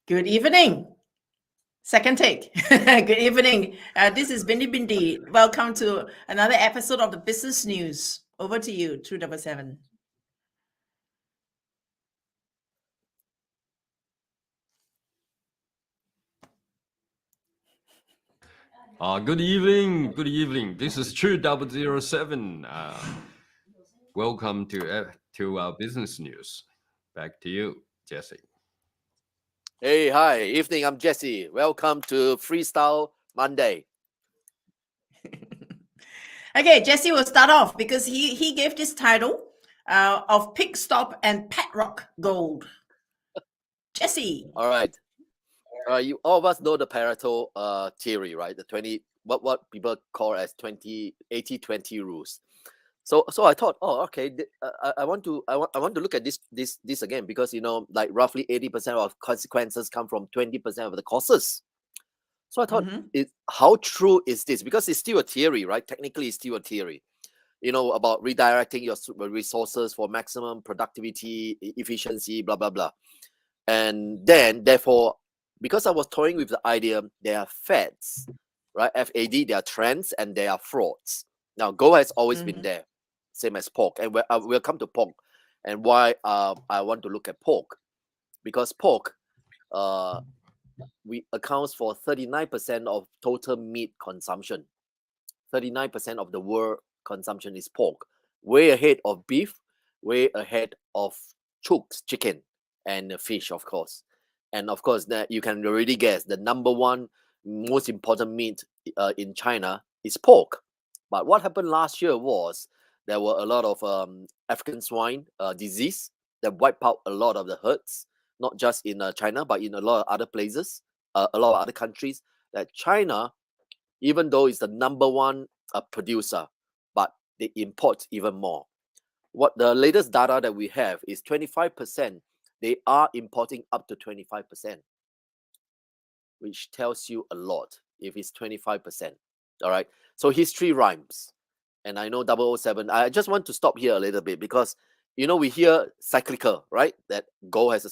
Good evening. Second take. Good evening. This is BindiBindi. Welcome to another episode of the Business News. Over to you, True007. Good evening. Good evening. This is True007. Welcome to our business news. Back to you, Jesse. Hey, hi. Evening, I'm Jesse. Welcome to Freestyle Monday. Okay, Jesse will start off because he gave this title of Pig Stop and Pet Rock Gold. Jesse. All right. You all of us know the Pareto theory, right? The 20 what people call as 80-20 rules. So I thought, okay, I want to look at this again because like roughly 80% of consequences come from 20% of the causes. So I thought, how true is this? Because it's still a theory, right? Technically, it's still a theory. About redirecting your resources for maximum productivity, efficiency, blah blah blah. And then, therefore, because I was toying with the idea, there are fads, right? FAD, there are trends, and there are frauds. Now, gold has always been there, same as pork. And we'll come to pork. And why I want to look at pork, because pork accounts for 39% of total meat consumption. 39% of the world consumption is pork, way ahead of beef, way ahead of chicken, and fish, of course. And of course, that you can already guess the number one most important meat in China is pork. But what happened last year was there were a lot of African swine disease that wiped out a lot of the herds, not just in China, but in a lot of other places, a lot of other countries. That China, even though it's the number one producer, but they import even more. What the latest data that we have is 25%. They are importing up to 25%, which tells you a lot if it's 25%. All right. So history rhymes. And I know 007, I just want to stop here a little bit because, we hear cyclical, right? That gold has a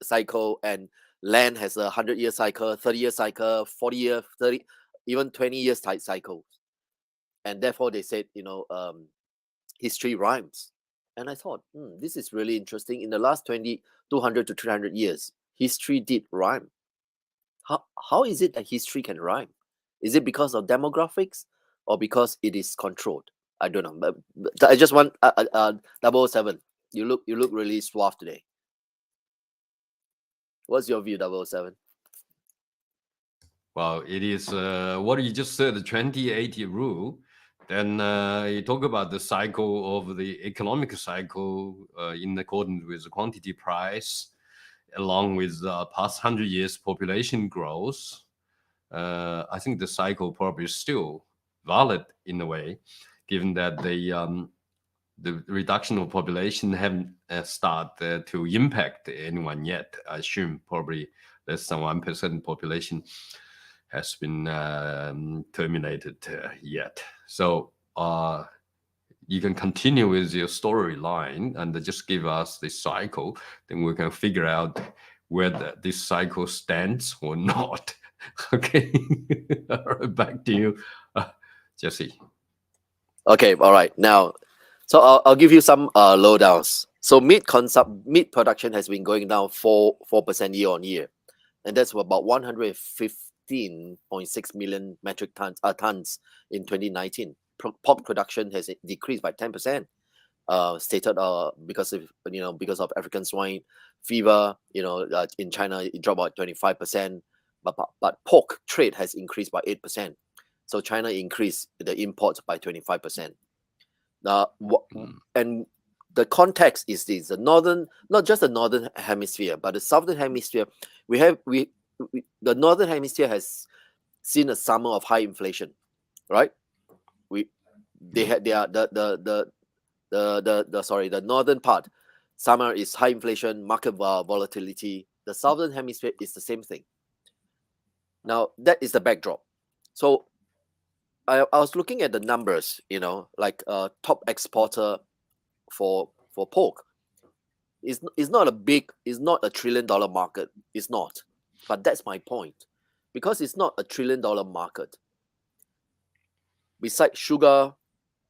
cycle and land has a 100-year cycle, 30-year cycle, 40-year, 30, even 20 years type cycles. And therefore they said, history rhymes. And I thought, this is really interesting. In the last 200 to 300 years, history did rhyme. How is it that history can rhyme? Is it because of demographics or because it is controlled? I don't know. But I just want 007. You look really suave today. What's your view, 007? Well, it is what you just said, the 2080 rule. Then you talk about the cycle of the economic cycle in accordance with the quantity price, along with past 100 years population growth. I think the cycle probably is still valid in a way, given that the reduction of population haven't started to impact anyone yet. I assume probably less than 1% population has been terminated yet. So you can continue with your storyline and just give us the cycle, then we can figure out whether this cycle stands or not. Okay. All right, back to you, Jesse. Okay, all right. Now, so I'll give you some lowdowns. So meat production has been going down 4% year on year, and that's about 115.6 million metric tons in 2019. Pork production has decreased by 10%, stated because of African swine fever. In China it dropped by 25%, but pork trade has increased by 8%. So China increased the imports by 25%. And the context is this: not just the northern hemisphere, but the southern hemisphere. The northern hemisphere has seen a summer of high inflation, right? The northern part summer is high inflation, market volatility. The southern hemisphere is the same thing. Now that is the backdrop. So I was looking at the numbers, like top exporter for pork is not a $1 trillion market. It's not. But that's my point, because it's not a $1 trillion market. Besides sugar,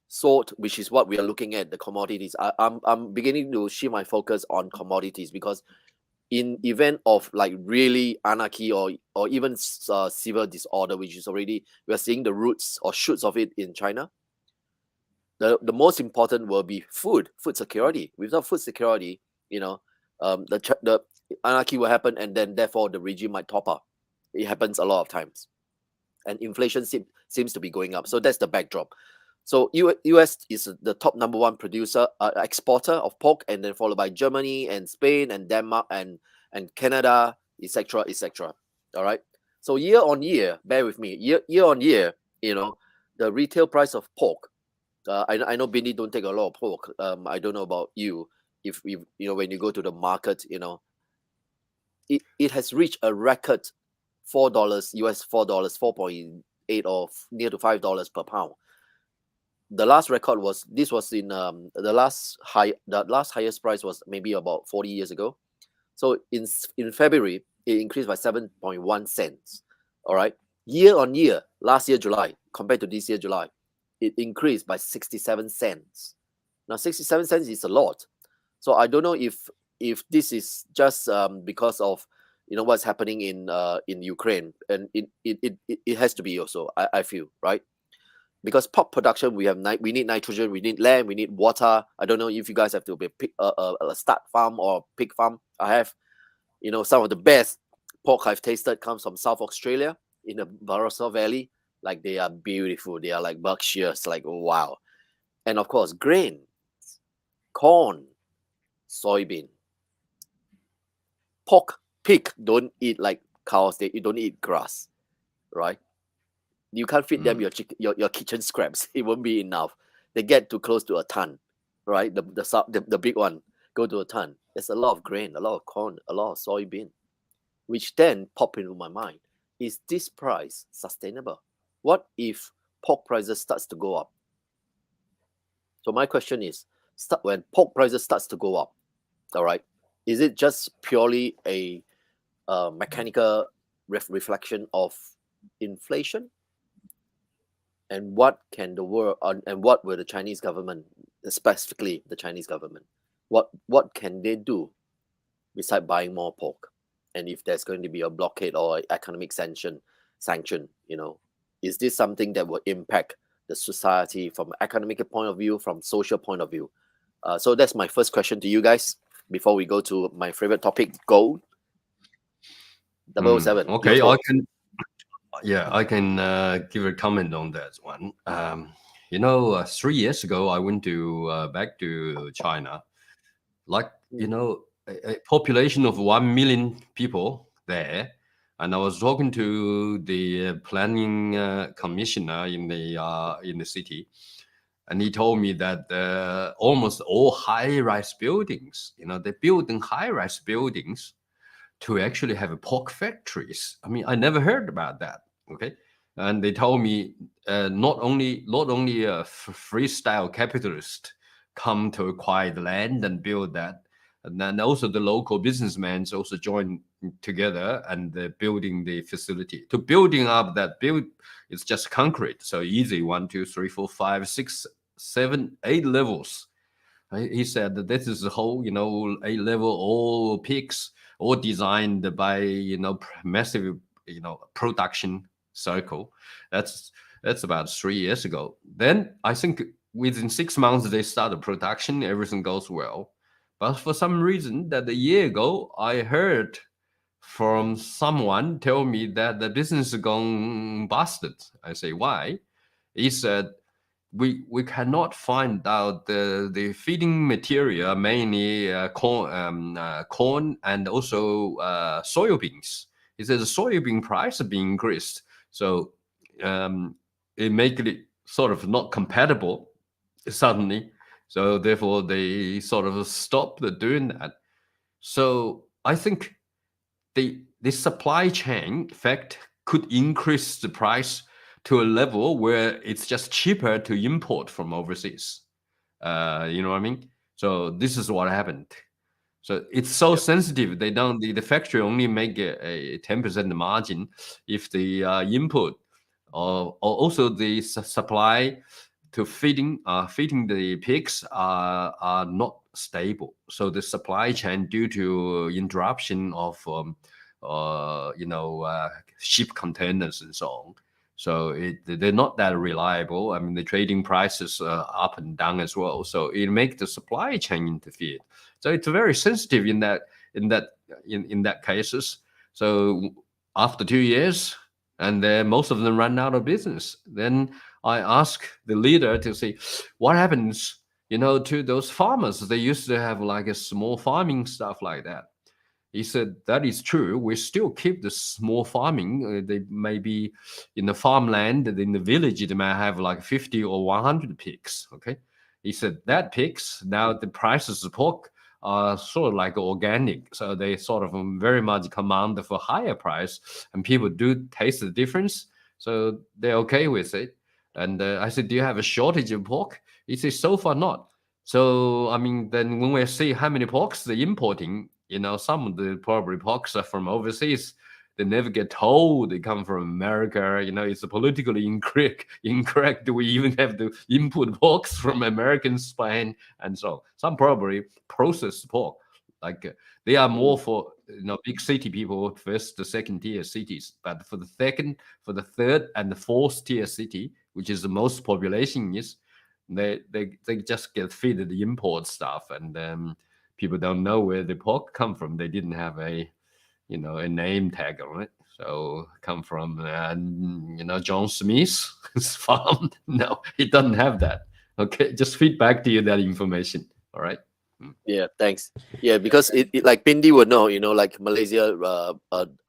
salt, which is what we are looking at, the commodities, I'm beginning to shift my focus on commodities, because in event of like really anarchy or even civil disorder, which is already, we are seeing the roots or shoots of it in China, the most important will be food security. Without food security, the anarchy will happen, and then therefore the regime might topple. It happens a lot of times, and inflation seems to be going up. So that's the backdrop. So US is the top #1 producer, exporter of pork, and then followed by Germany and Spain and Denmark and Canada, etc., etc. All right. So year on year, bear with me. Year on year, the retail price of pork. I know Bindi don't take a lot of pork. I don't know about you. If when you go to the market, it has reached a record $4, $4, 4.8 or near to $5 per pound. The last record was in the last highest price was maybe about 40 years ago. So in February, it increased by 7.1 cents. All right, year on year, last year July compared to this year July, it increased by 67 cents. Now 67 cents is a lot. So I don't know if this is just because of what's happening in Ukraine, and it has to be also, I feel, right? Because pork production, we need nitrogen, we need land, we need water. I don't know if you guys have to be a stud farm or pig farm. I have, some of the best pork I've tasted comes from South Australia in the Barossa Valley. Like, they are beautiful. They are like Berkshires, like, wow. And of course, grain, corn, soybean. Pig don't eat like cows. They don't eat grass, right? You can't feed them your kitchen scraps. It won't be enough. They get too close to a ton, right? The big one go to a ton. There's a lot of grain, a lot of corn, a lot of soybean, which then pop into my mind. Is this price sustainable? What if pork prices starts to go up? So my question is, when pork prices starts to go up, all right, is it just purely a mechanical reflection of inflation? And what can the world, and what will the Chinese government, specifically the Chinese government, what can they do besides buying more pork? And if there's going to be a blockade or economic sanction, is this something that will impact the society from an economic point of view, from social point of view? So that's my first question to you guys before we go to my favorite topic, gold. 007. Okay, I can give a comment on that one. 3 years ago, I went back to China. Like, a population of 1 million people there. And I was talking to the planning commissioner in the city, and he told me that almost all high-rise buildings, they're building high-rise buildings to actually have pork factories. I mean, I never heard about that. Okay, and they told me not only a freestyle capitalist come to acquire the land and build that, and then also the local businessmen also join together and they're building the facility. To building up that build, it's just concrete, so easy. 1, 2, 3, 4, 5, 6, 7, 8 levels. He said that this is the whole, 8 level, all pigs, all designed by massive, production circle. That's about 3 years ago. Then I think within 6 months they started production. Everything goes well. But for some reason, that a year ago, I heard from someone tell me that the business is gone busted. I say, why? He said, we cannot find out the feeding material, mainly corn and also soybeans. He says the soybean price being increased, so it make it sort of not compatible suddenly. So therefore, they sort of stopped doing that. So I think the supply chain effect could increase the price to a level where it's just cheaper to import from overseas. You know what I mean? So this is what happened. So it's so sensitive. They don't. The factory only make a 10% margin if the input or also the supply to feeding the pigs are not stable. So the supply chain, due to interruption of ship containers and so on. So they're not that reliable. I mean, the trading prices are up and down as well. So it makes the supply chain interfere. So it's very sensitive in that cases. So after 2 years, and then most of them run out of business. Then I ask the leader to say, what happens, to those farmers? They used to have like a small farming stuff like that. He said, that is true. We still keep the small farming. They may be in the farmland, in the village, they might have like 50 or 100 pigs. Okay. He said that pigs, now the prices of pork are sort of like organic. So they sort of very much command for higher price, and people do taste the difference. So they're okay with it. And I said, do you have a shortage of pork? He said, so far not. So, I mean, then when we see how many porks they're importing, some of the probably porks are from overseas. They never get told they come from America. It's politically incorrect. Do we even have to import porks from American Spain and so on? Some probably processed pork. Like they are more for big city people, first to second tier cities. But for the third and the fourth tier city, which is the most population is, they just get fed the import stuff, and people don't know where the pork come from. They didn't have a name tag on it. So come from John Smith's farm. No, it doesn't have that. Okay, just feed back to you that information. All right. Yeah, thanks. Yeah, because it like Bindi would know, like Malaysia,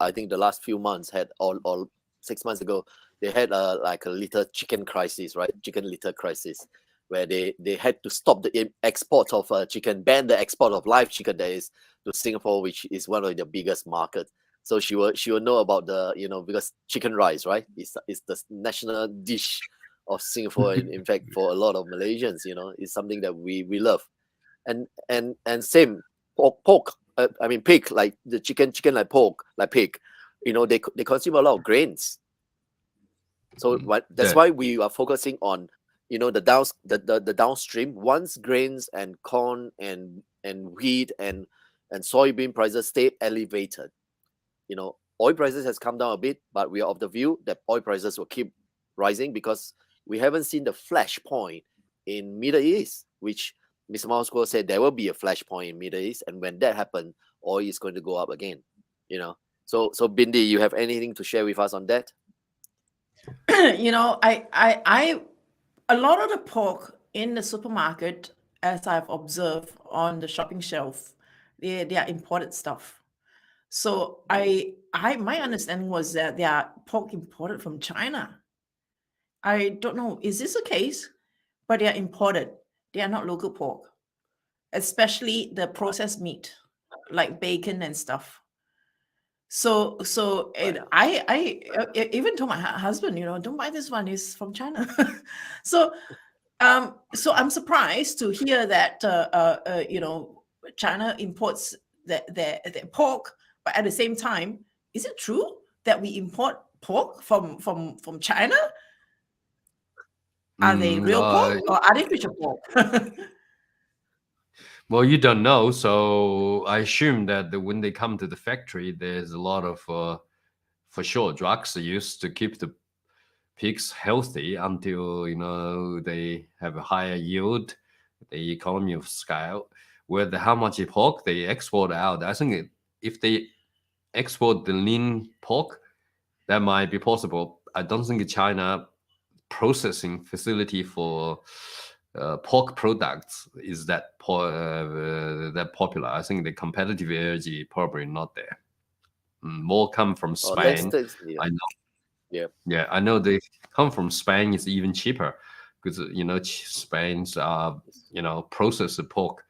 I think the last few months had, or 6 months ago, they had like a litter chicken crisis, right? Chicken litter crisis, where they had to stop the export of chicken, ban the export of live chicken that is to Singapore, which is one of the biggest markets. So she will know about the, because chicken rice, right? It's the national dish of Singapore. In fact, for a lot of Malaysians, it's something that we love. And same pork. I mean pig, like the chicken like pork, like pig. They consume a lot of grains. So that's why we are focusing on the downstream. Once grains and corn and wheat and soybean prices stay elevated, oil prices has come down a bit, but we are of the view that oil prices will keep rising because we haven't seen the flashpoint in Middle East, which Mr. Moscow said there will be a flashpoint in Middle East, and when that happens, oil is going to go up again. So Bindi, you have anything to share with us on that? I a lot of the pork in the supermarket, as I've observed on the shopping shelf, they are imported stuff. So my understanding was that they are pork imported from China. I don't know, is this the case? But they are imported. They are not local pork, especially the processed meat, like bacon and stuff. So I even told my husband, don't buy this one. It's from China. So I'm surprised to hear that China imports their pork, but at the same time, is it true that we import pork from China? Are they real pork or artificial pork? Well, you don't know, so I assume that when they come to the factory, there's a lot of, for sure, drugs used to keep the pigs healthy until they have a higher yield, the economy of scale. With how much pork they export out, I think if they export the lean pork, that might be possible. I don't think China processing facility for pork products is that popular. I think the competitive edge is probably not there. More come from Spain. Yeah. I know. Yeah, I know they come from Spain. It's even cheaper because Spain's processed pork,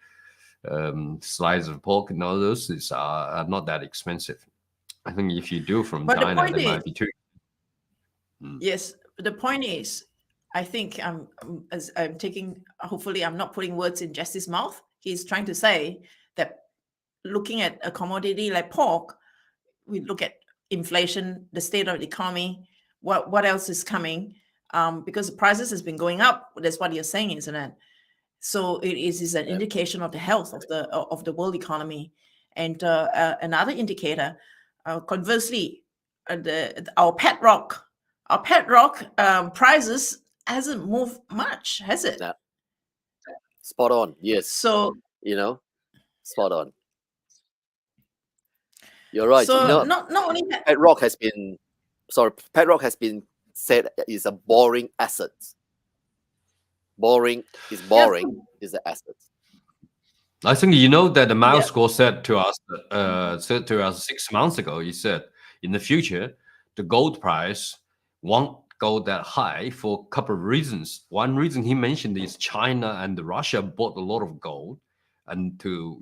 slices of pork, and all those are not that expensive. I think if you do from China, they might be too. Yes, the point is, I think as I'm taking, hopefully I'm not putting words in Jesse's mouth. He's trying to say that looking at a commodity like pork, we look at inflation, the state of the economy, what else is coming, because the prices has been going up. That's what you're saying, isn't it? So it is an indication of the health of the world economy. And another indicator, conversely, our pet rock prices hasn't moved much, has it? Yeah. Spot on. Yes. So spot on. You're right. So not only that, Pet rock has been said is a boring asset. Boring is the asset. I think that the mouse score said to us 6 months ago. He said in the future the gold price won't go that high for a couple of reasons. One reason he mentioned is China and Russia bought a lot of gold, and to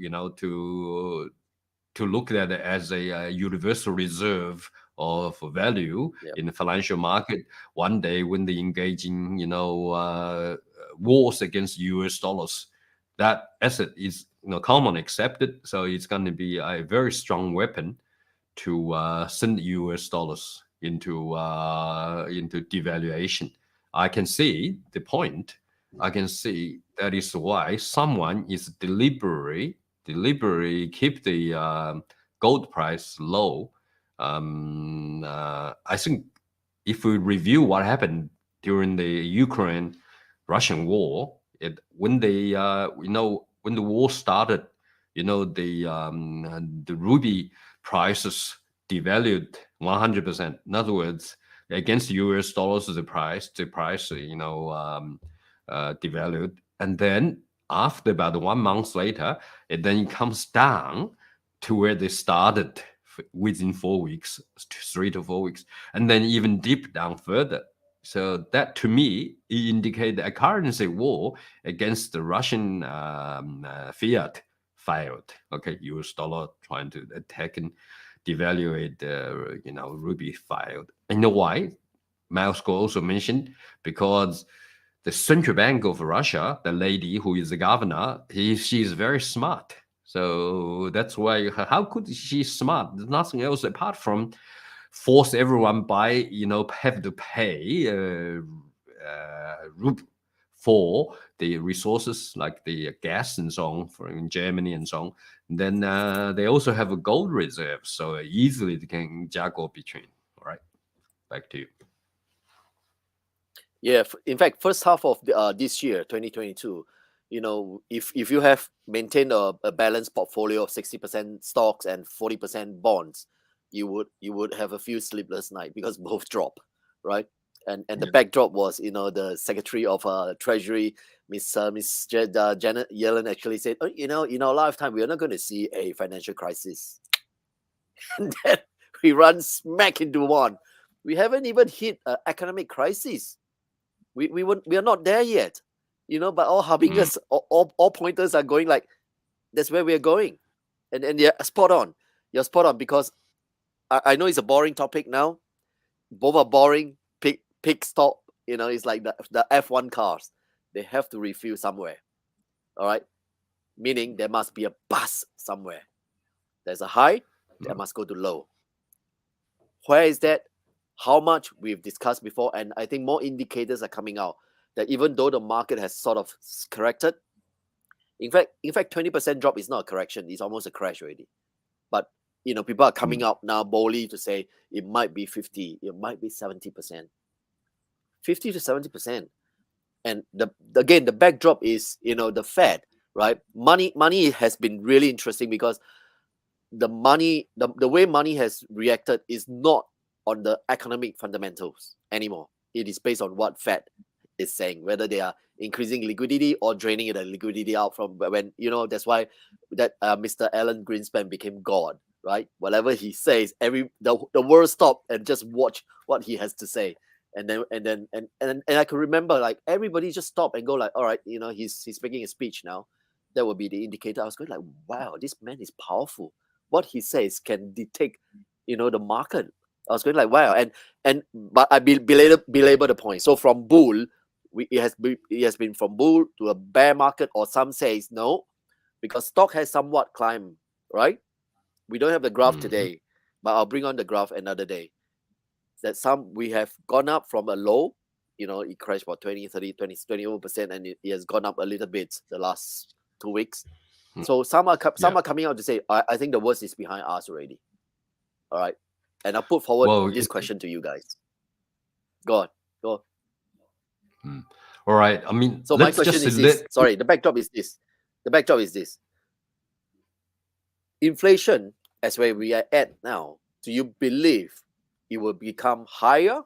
look at it as a universal reserve of value in the financial market. One day when they engage in wars against US dollars, that asset is commonly accepted, so it's going to be a very strong weapon to send US dollars into devaluation. I can see the point. I can see that is why someone is deliberately keep the gold price low. I think if we review what happened during the Ukraine-Russian war, when the war started, the ruby prices devalued 100%. In other words, against US dollars, the price devalued, and then after about 1 month later, it then comes down to where they started within 4 weeks, 3 to 4 weeks, and then even deep down further. So that to me indicates a currency war against the Russian fiat failed. Okay, US dollar trying to attack and devaluate ruby failed. And you know why? Moscow also mentioned because the central bank of Russia, the lady who is the governor, she's very smart. So that's why. How could she smart? There's nothing else apart from force everyone have to pay ruble for the resources like the gas and so on in Germany and so on. And then they also have a gold reserve, so easily they can juggle between. All right, back to you. Yeah, in fact, first half of this year, 2022, if you have maintained a balanced portfolio of 60% stocks and 40% bonds, you would have a few sleepless nights because both drop, right? And the backdrop was, the Secretary of Treasury, Miss Janet Yellen, actually said, in our lifetime, we are not going to see a financial crisis. And then we run smack into one. We haven't even hit an economic crisis. We are not there yet, but all harbingers, all pointers are going like, that's where we're going. And you're spot on. You're spot on, because I know it's a boring topic now. Both are boring. Pick stop. It's like the F1 cars. They have to refuel somewhere. All right? Meaning there must be a bust somewhere. There's a high, there must go to low. Where is that? How much we've discussed before, and I think more indicators are coming out that even though the market has sort of corrected, in fact 20% drop is not a correction, it's almost a crash already. But people are coming out now boldly to say it might be 50, it might be 70%, 50 to 70%. And the backdrop is the Fed, right? Money has been really interesting because the way money has reacted is not on the economic fundamentals anymore. It is based on what Fed is saying, whether they are increasing liquidity or draining the liquidity out from when, that's why that Mr. Alan Greenspan became God, right? Whatever he says, the world stop and just watch what he has to say. And I can remember, like, everybody just stop and go like, all right, he's making a speech now. That would be the indicator. I was going like, wow, this man is powerful. What he says can dictate, the market. I was going like, wow, but I belabor the point. So from bull, it has been from bull to a bear market, or some says no, because stock has somewhat climbed right? We don't have the graph Mhm. today, but I'll bring on the graph another day. That we have gone up from a low, it crashed about 20, 30, 20% and it has gone up a little bit the last 2 weeks. Mm. So some are Yeah. coming out to say, I think the worst is behind us already. All right. And I'll put forward Well, this question to you guys. Go on. All right. I mean, So my let's question just is this. Sorry, the backdrop is this. Inflation, as where we are at now, do you believe it will become higher?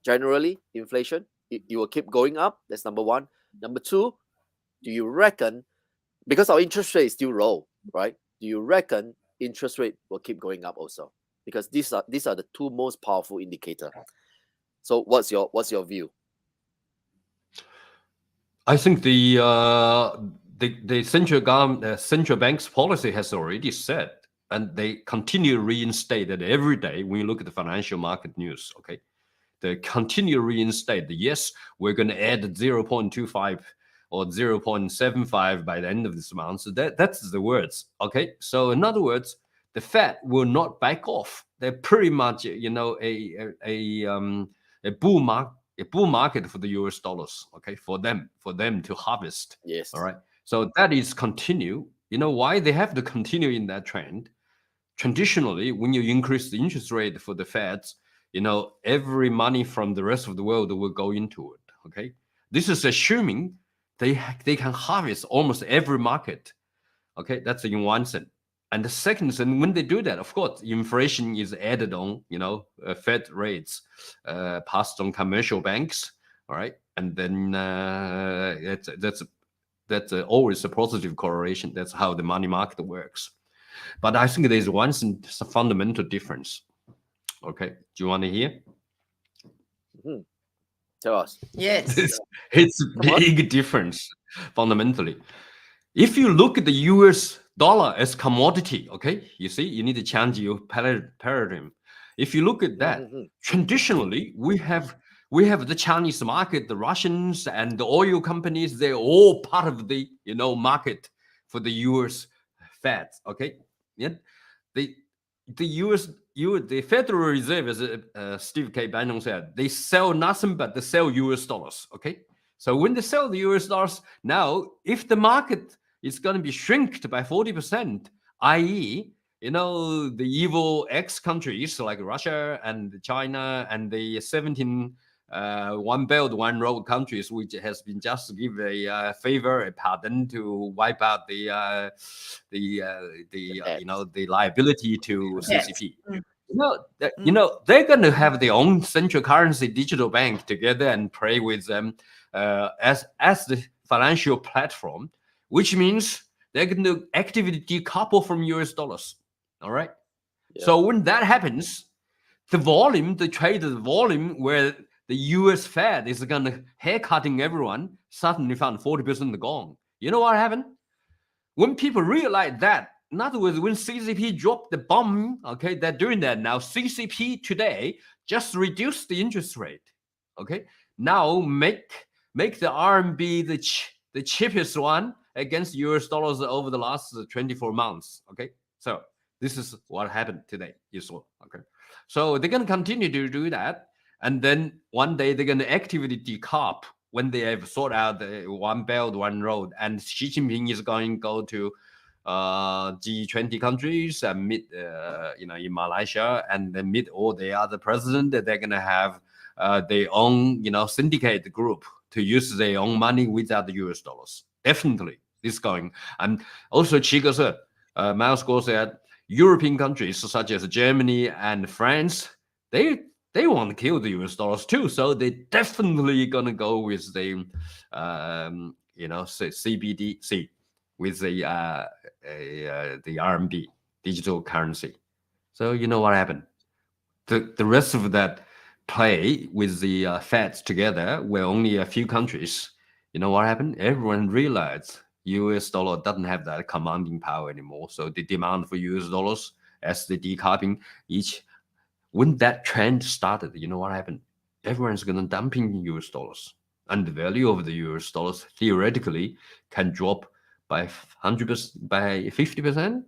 Generally, inflation, it will keep going up. That's number one. Number two, do you reckon, because our interest rate is still low, right? Do you reckon interest rate will keep going up also? Because these are the two most powerful indicator. So what's your view? I think the central bank's policy has already said, and they continue to reinstate it every day when you look at the financial market news. Okay, they continue to reinstate that yes, we're going to add 0.25 or 0.75 by the end of this month. So that's the words. Okay, so in other words, the Fed will not back off. They're pretty much a bull market for the US dollars. Okay, for them to harvest. Yes. All right. So that is continue. You know why they have to continue in that trend? Traditionally, when you increase the interest rate for the Feds, every money from the rest of the world will go into it. Okay, this is assuming they can harvest almost every market. Okay, that's in one sense. And the second sense, when they do that, of course, inflation is added on, Fed rates passed on commercial banks. All right, and then that's always a positive correlation. That's how the money market works. But I think there's one fundamental difference. Okay, do you want to hear? Mm-hmm. Tell us. Yes. It's a big difference fundamentally. If you look at the US dollar as commodity, okay, you see, you need to change your paradigm. If you look at that, traditionally, we have the Chinese market, the Russians and the oil companies, they're all part of the, market for the US Fed, okay? Yeah, the Federal Reserve, as Steve K. Bannon said, they sell nothing but they sell US dollars. Okay, so when they sell the US dollars, now if the market is going to be shrinked by 40%, i.e., the evil X countries like Russia and China and the 17 one belt, one road countries, which has been just give a favor, a pardon to wipe out the liability to CCP. They're going to have their own central currency digital bank together and play with them as the financial platform, which means they're going to actively decouple from US dollars. All right. Yeah. So when that happens, the trade volume where the US Fed is going to haircutting everyone suddenly found 40% gone. You know what happened? When people realize that, in other words, when CCP dropped the bomb, okay, they're doing that now. CCP today just reduced the interest rate, okay? Now make the RMB the cheapest one against US dollars over the last 24 months, okay? So this is what happened today, you saw, okay? So they're going to continue to do that. And then one day they're going to actively decouple when they have sorted out the one belt, one road. And Xi Jinping is going to go to G20 countries and meet, in Malaysia, and then meet all the other presidents. They're going to have their own, syndicate group to use their own money without the US dollars. Definitely, this going. And also, Chico said, Miles Gore said, European countries such as Germany and France, they want to kill the US dollars too. So they definitely gonna go with the CBDC, with the RMB digital currency. So you know what happened? The rest of that play with the Feds together were only a few countries. You know what happened? Everyone realized US dollar doesn't have that commanding power anymore. So the demand for US dollars as the decoupling each. When that trend started, you know what happened? Everyone's going to dumping US dollars. And the value of the US dollars theoretically can drop by 100%, by 50%,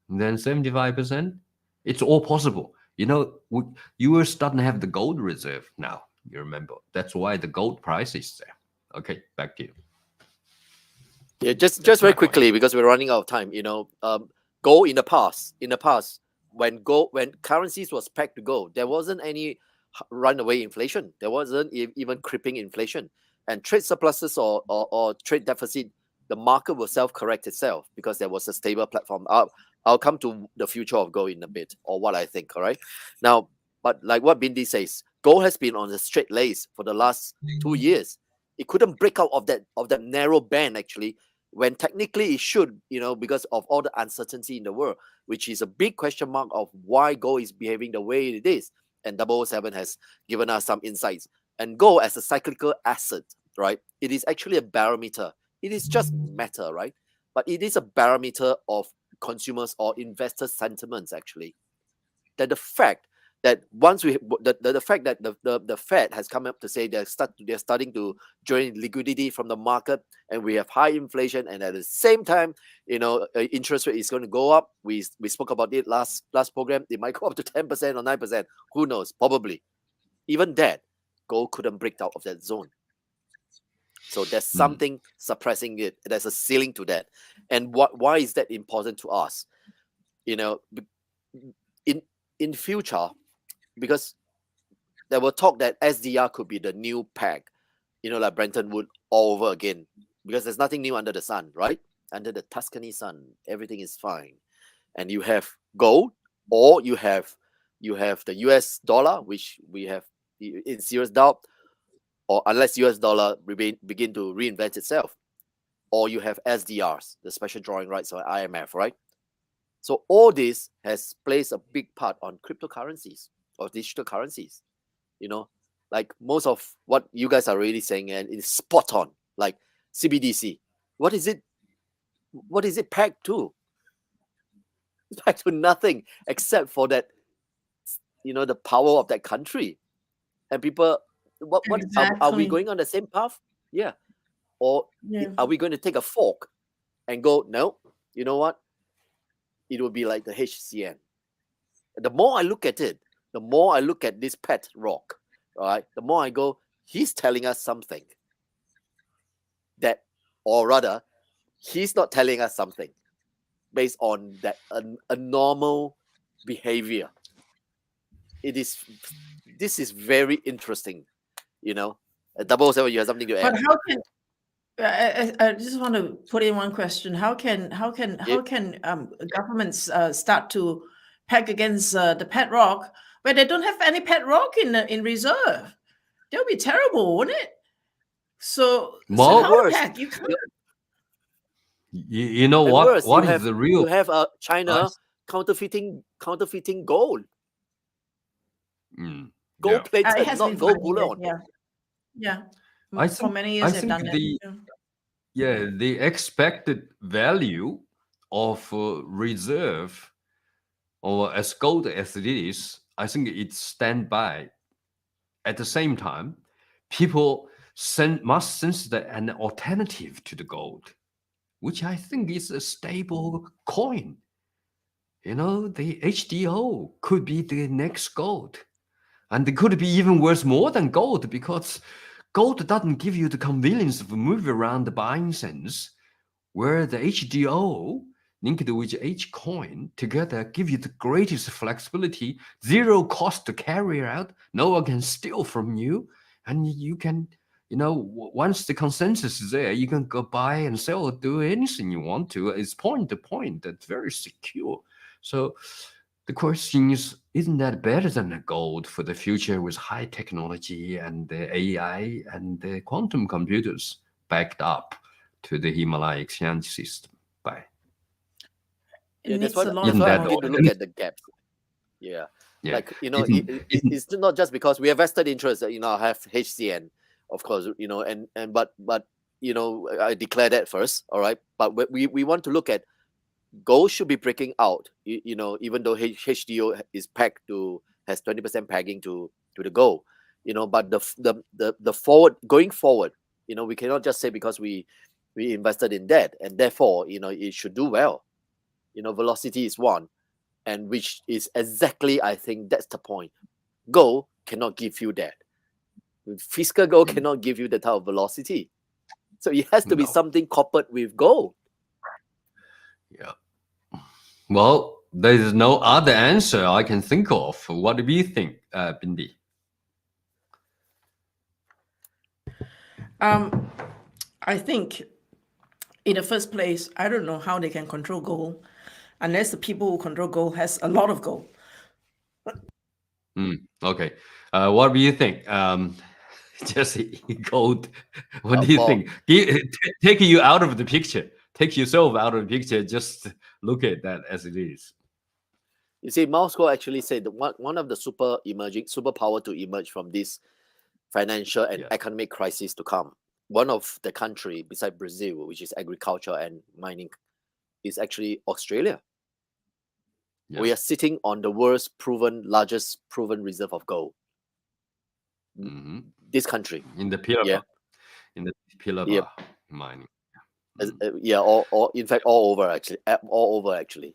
then 75%. It's all possible. You know, you are starting to have the gold reserve now. You remember that's why the gold price is there. Okay, back to you. Yeah, just very quickly because we're running out of time. Gold in the past, when currencies was pegged to gold, there wasn't any runaway inflation. There wasn't even creeping inflation, and trade surpluses or trade deficit, the market will self-correct itself because there was a stable platform. I'll come to the future of gold in a bit, or what I think. All right, now, but like what Bindi says, gold has been on a straight lace for the last 2 years. It couldn't break out of that narrow band actually, when technically it should, because of all the uncertainty in the world, which is a big question mark of why gold is behaving the way it is. And 007 has given us some insights. And gold as a cyclical asset, right? It is actually a barometer. It is just matter, right? But it is a barometer of consumers or investors' sentiments, actually. That the fact that once the fact that the Fed has come up to say they're starting to drain liquidity from the market, and we have high inflation, and at the same time, interest rate is going to go up. We spoke about it last program. It might go up to 10% or 9%. Who knows? Probably. Even that, gold couldn't break out of that zone. So there's something suppressing it. There's a ceiling to that. And why is that important to us? In future, because there were talk that SDR could be the new peg, like Bretton Woods all over again, because there's nothing new under the sun, right? Under the Tuscany sun, everything is fine. And you have gold, or you have the US dollar, which we have in serious doubt, or unless US dollar begin to reinvent itself, or you have SDRs, the special drawing rights or IMF, right? So all this has plays a big part on cryptocurrencies or digital currencies. Like most of what you guys are really saying, and it's spot on. Like CBDC, what is it? What is it pegged to? It's pegged to nothing except for that, the power of that country. And people, what are we going on the same path? Yeah. Or are we going to take a fork and go, no, you know what? It will be like the HCN. The more I look at it, the more I look at this pet rock, right? The more I go, he's telling us something that, or rather, he's not telling us something based on that a normal behavior. This is very interesting, 007, you have something to add. But how can I just want to put in one question? How can governments start to peg against the pet rock where they don't have any pet rock in reserve? That would be terrible, wouldn't it? So how to peg? You can't. You know what? What is the real? You have China counterfeiting gold. Gold plated, not gold bullion. Yeah. For many years they've done that. The expected value of reserve, or as gold as it is, I think it's stand by. At the same time, people must sense that an alternative to the gold, which I think is a stable coin. The HDO could be the next gold. And it could be even worth more than gold, because gold doesn't give you the convenience of moving around the buying sense, where the HDO linked with H coin together give you the greatest flexibility, zero cost to carry out, no one can steal from you, and you can, once the consensus is there, you can go buy and sell or do anything you want to. It's point to point. That's very secure. So the question is, isn't that better than the gold for the future with high technology and the AI and the quantum computers backed up to the Himalaya exchange system? That's why we need to look at the gaps. Like, it's not just because we have vested interest that, have HCN, of course, but I declare that first, all right? But we want to look at gold should be breaking out, even though HDO is pegged to, has 20% pegging to the gold, but the forward, going forward, we cannot just say because we we invested in that, and therefore, it should do well. Velocity is one, and which is exactly, I think that's the point. Gold cannot give you that. Physical gold cannot give you that type of velocity. So it has to be something coupled with gold. Yeah. Well, there is no other answer I can think of. What do you think, Bindi? I think in the first place, I don't know how they can control gold unless the people who control gold has a lot of gold. Okay. What do you think? Jesse, gold. What do you think? Take you out of the picture. Take yourself out of the picture. Just look at that as it is. You see, Moscow actually said that one of the superpower to emerge from this financial and economic crisis to come. One of the country beside Brazil, which is agriculture and mining, is actually Australia. Yeah. We are sitting on the world's largest proven reserve of gold. This country in the Pilbara, in the Pilbara mining. Or in fact all over actually,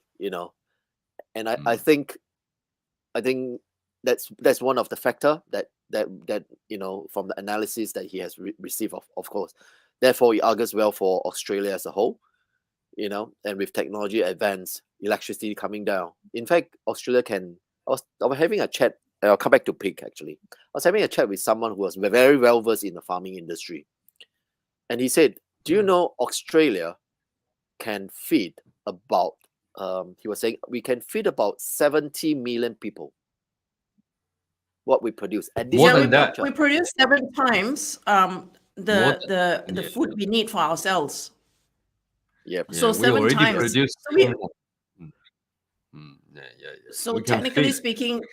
and I think that's one of the factor that from the analysis that he has received of course. Therefore, it argues well for Australia as a whole, and with technology advance, electricity coming down. In fact, Australia I was having a chat. I'll come back to pig actually. I was having a chat with someone who was very well versed in the farming industry, and he said, "Do you know Australia can feed about?" He was saying we can feed about 70 million people. What we produce at this that. We produce 7 times the food we need for ourselves. Yep. So 7 times. Produce So technically speaking,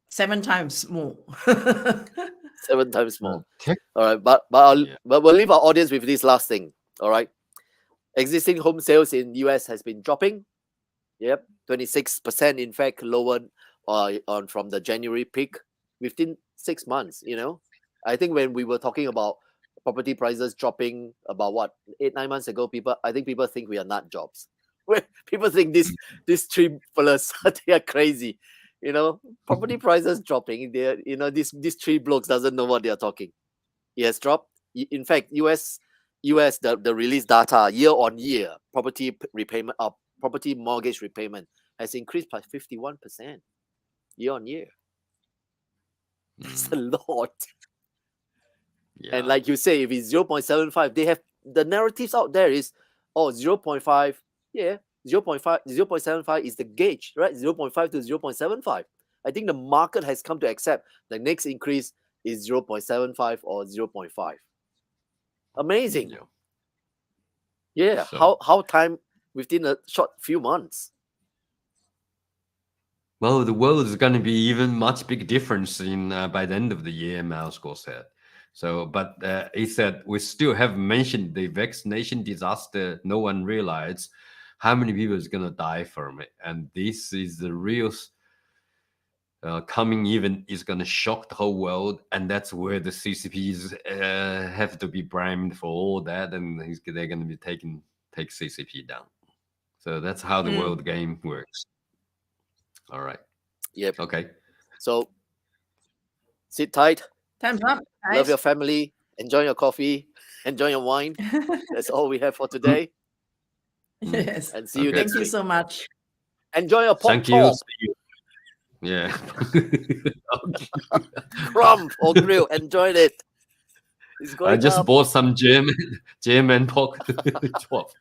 7 times more. 7 times more. All right, but we'll leave our audience with this last thing. All right, existing home sales in US has been dropping. Yep, 26%. In fact, lower on from the January peak within 6 months. I think when we were talking about property prices dropping about 8-9 months ago, I think people think we are nut jobs. People think these 3 fellas they are crazy. Property prices dropping. These 3 blokes doesn't know what they are talking. It has dropped. In fact, US the release data year on year property repayment property mortgage repayment has increased by 51% year on year. That's a lot. Yeah. And like you say, if it's 0.75, they have the narratives out there is 0.5. Yeah, 0.75 is the gauge, right? 0.5 to 0.75. I think the market has come to accept the next increase is 0.75 or 0.5. Amazing. Yeah. So, how time within a short few months. Well, the world is going to be even much big difference in by the end of the year, Moscow said. So, but he said we still have mentioned the vaccination disaster. No one realized how many people is going to die from it, and this is the real coming event is going to shock the whole world, and that's where the CCPs have to be blamed for all that, and they're going to be take CCP down. So that's how the world game works. All right. Yep. Okay. So sit tight. Time's up. Guys. Love your family. Enjoy your coffee. Enjoy your wine. That's all we have for today. Yes. And see you next week. Thank you so much. Enjoy your pork Thank you. chop. Yeah. Crumb or grill. Enjoyed it. It's going I just up. bought some jam and pork chop.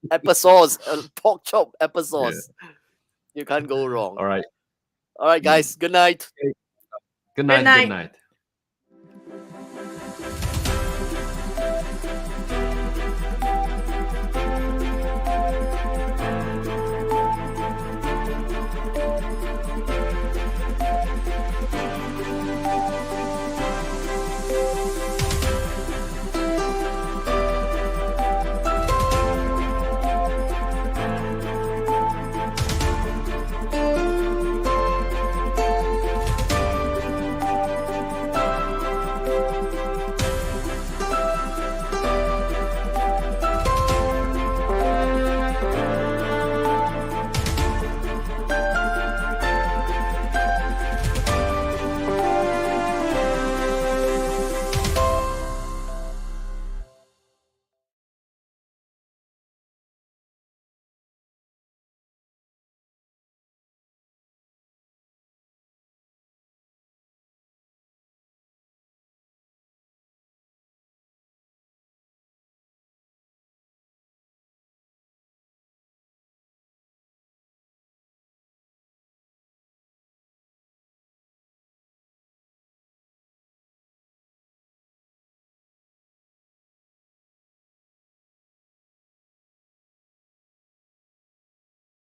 Applesauce. Pork chop applesauce. Yeah. You can't go wrong. All right. All right, guys. Good night. Good night. Good night.